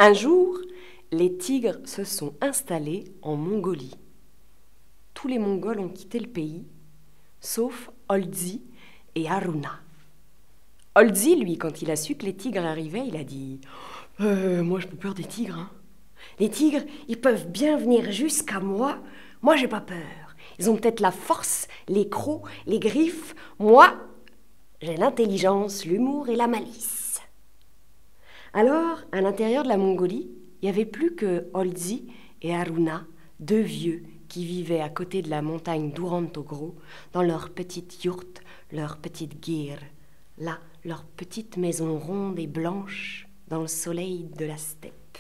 Un jour, les tigres se sont installés en Mongolie. Tous les Mongols ont quitté le pays, sauf Olzi et Haruna. Olzi, lui, quand il a su que les tigres arrivaient, il a dit « Moi, j'ai pas peur des tigres. Hein. Les tigres, ils peuvent bien venir jusqu'à moi. Moi, j'ai pas peur. Ils ont peut-être la force, les crocs, les griffes. Moi, j'ai l'intelligence, l'humour et la malice. » Alors, à l'intérieur de la Mongolie, il n'y avait plus que Olzi et Haruna, deux vieux qui vivaient à côté de la montagne d'Urantogro, dans leur petite yourte, leur petite guire. Là, leur petite maison ronde et blanche dans le soleil de la steppe.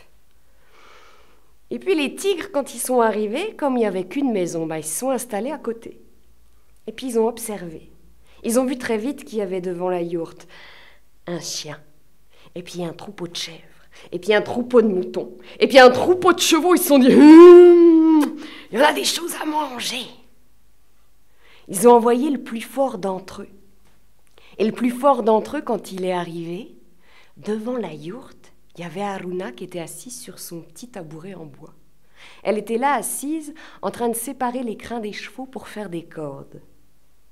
Et puis les tigres, quand ils sont arrivés, comme il n'y avait qu'une maison, ils se sont installés à côté. Et puis ils ont observé. Ils ont vu très vite qu'il y avait devant la yourte un chien, et puis un troupeau de chèvres, et puis un troupeau de moutons, et puis un troupeau de chevaux. Ils se sont dit il y en a des choses à manger. Ils ont envoyé le plus fort d'entre eux. Et le plus fort d'entre eux, quand il est arrivé, devant la yourte, il y avait Haruna qui était assise sur son petit tabouret en bois. Elle était là assise, en train de séparer les crins des chevaux pour faire des cordes.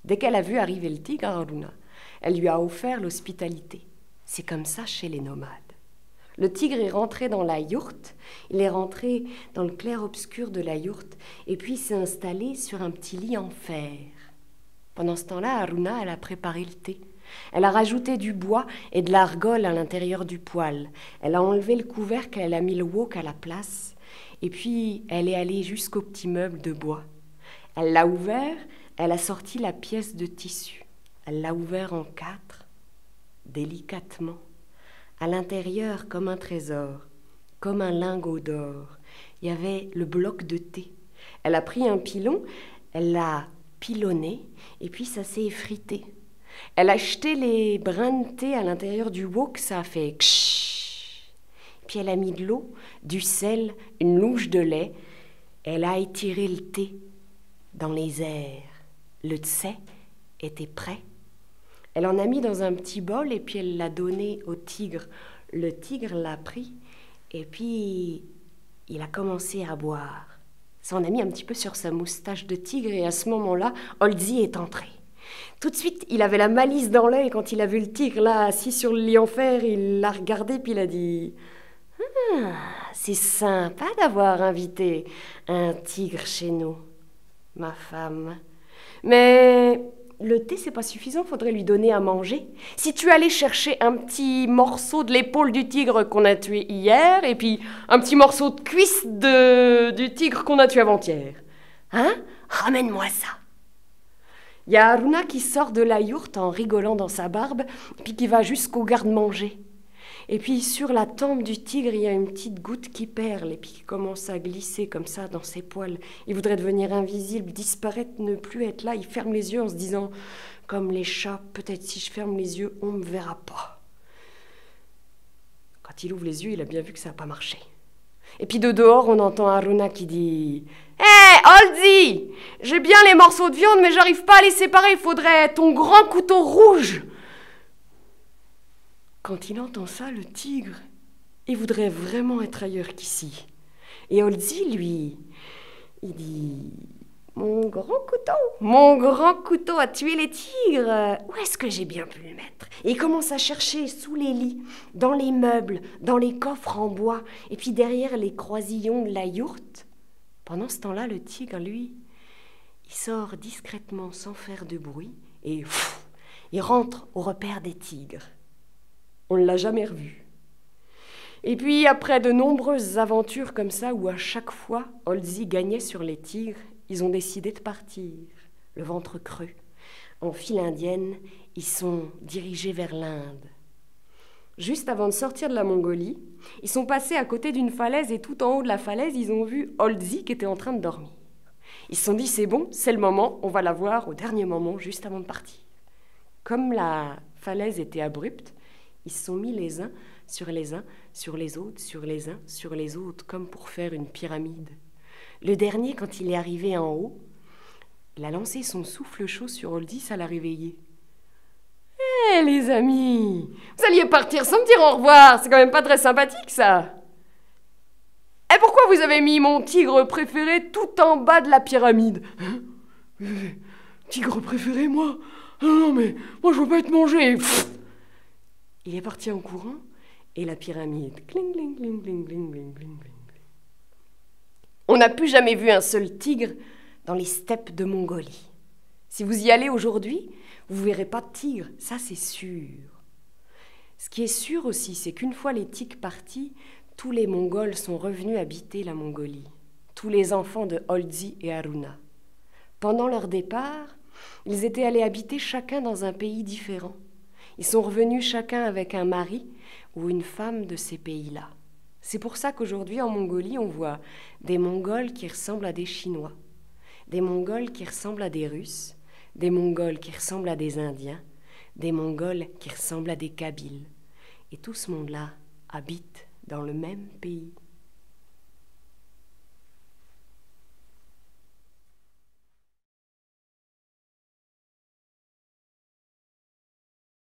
Dès qu'elle a vu arriver le tigre, Haruna, elle lui a offert l'hospitalité. C'est comme ça chez les nomades. Le tigre est rentré dans la yourte, il est rentré dans le clair-obscur de la yourte, et puis il s'est installé sur un petit lit en fer. Pendant ce temps-là, Haruna, elle a préparé le thé. Elle a rajouté du bois et de l'argol à l'intérieur du poêle. Elle a enlevé le couvercle, elle a mis le wok à la place. Et puis, elle est allée jusqu'au petit meuble de bois. Elle l'a ouvert, elle a sorti la pièce de tissu. Elle l'a ouvert en 4, délicatement. À l'intérieur, comme un trésor, comme un lingot d'or, il y avait le bloc de thé. Elle a pris un pilon, elle l'a pilonné, et puis ça s'est effrité. Elle a jeté les brins de thé à l'intérieur du wok, ça a fait ksh. Puis elle a mis de l'eau, du sel, une louche de lait. Elle a étiré le thé dans les airs. Le tsé était prêt. Elle en a mis dans un petit bol et puis elle l'a donné au tigre. Le tigre l'a pris et puis il a commencé à boire. Ça en a mis un petit peu sur sa moustache de tigre et à ce moment-là, Olzi est entré. Tout de suite, il avait la malice dans l'œil quand il a vu le tigre là, assis sur le lit en fer. Il l'a regardé puis il a dit « c'est sympa d'avoir invité un tigre chez nous, ma femme. Mais le thé, c'est pas suffisant, faudrait lui donner à manger. Si tu allais chercher un petit morceau de l'épaule du tigre qu'on a tué hier et puis un petit morceau de cuisse du tigre qu'on a tué avant-hier. Hein? Ramène-moi ça. » Il y a Haruna qui sort de la yourte en rigolant dans sa barbe, puis qui va jusqu'au garde-manger. Et puis sur la tempe du tigre, il y a une petite goutte qui perle, et puis qui commence à glisser comme ça dans ses poils. Il voudrait devenir invisible, disparaître, ne plus être là. Il ferme les yeux en se disant, comme les chats, peut-être si je ferme les yeux, on ne me verra pas. Quand il ouvre les yeux, il a bien vu que ça n'a pas marché. Et puis de dehors, on entend Haruna qui dit « Hé, Olzi, j'ai bien les morceaux de viande, mais j'arrive pas à les séparer, il faudrait ton grand couteau rouge !» Quand il entend ça, le tigre, il voudrait vraiment être ailleurs qu'ici. Et Olzi, lui, il dit « Mon grand couteau a tué les tigres, où est-ce que j'ai bien pu le mettre ?» Et il commence à chercher sous les lits, dans les meubles, dans les coffres en bois, et puis derrière les croisillons de la yourte. Pendant ce temps-là, le tigre, lui, il sort discrètement sans faire de bruit, et il rentre au repère des tigres. On ne l'a jamais revu. Et puis, après de nombreuses aventures comme ça, où à chaque fois, Olzi gagnait sur les tigres, ils ont décidé de partir, le ventre creux. En file indienne, ils sont dirigés vers l'Inde. Juste avant de sortir de la Mongolie, ils sont passés à côté d'une falaise et tout en haut de la falaise, ils ont vu Olzi qui était en train de dormir. Ils se sont dit, c'est bon, c'est le moment, on va la voir au dernier moment, juste avant de partir. Comme la falaise était abrupte, ils se sont mis les uns, sur les autres, sur les uns, sur les autres, comme pour faire une pyramide. Le dernier, quand il est arrivé en haut, il a lancé son souffle chaud sur Olzi, ça l'a réveillé. « Hé, les amis, vous alliez partir sans me dire au revoir, c'est quand même pas très sympathique, ça !» vous avez mis mon tigre préféré tout en bas de la pyramide? Hein? Tigre préféré, moi? Non, mais moi je veux pas être mangé. Il est parti en courant et la pyramide. Cling, cling, cling, cling, cling, cling, cling, cling. On n'a plus jamais vu un seul tigre dans les steppes de Mongolie. Si vous y allez aujourd'hui, vous ne verrez pas de tigre, ça c'est sûr. Ce qui est sûr aussi, c'est qu'une fois les tigres partis, tous les Mongols sont revenus habiter la Mongolie. Tous les enfants de Holzi et Haruna. Pendant leur départ, ils étaient allés habiter chacun dans un pays différent. Ils sont revenus chacun avec un mari ou une femme de ces pays-là. C'est pour ça qu'aujourd'hui en Mongolie, on voit des Mongols qui ressemblent à des Chinois, des Mongols qui ressemblent à des Russes, des Mongols qui ressemblent à des Indiens, des Mongols qui ressemblent à des Kabyles. Et tout ce monde-là habite dans le même pays.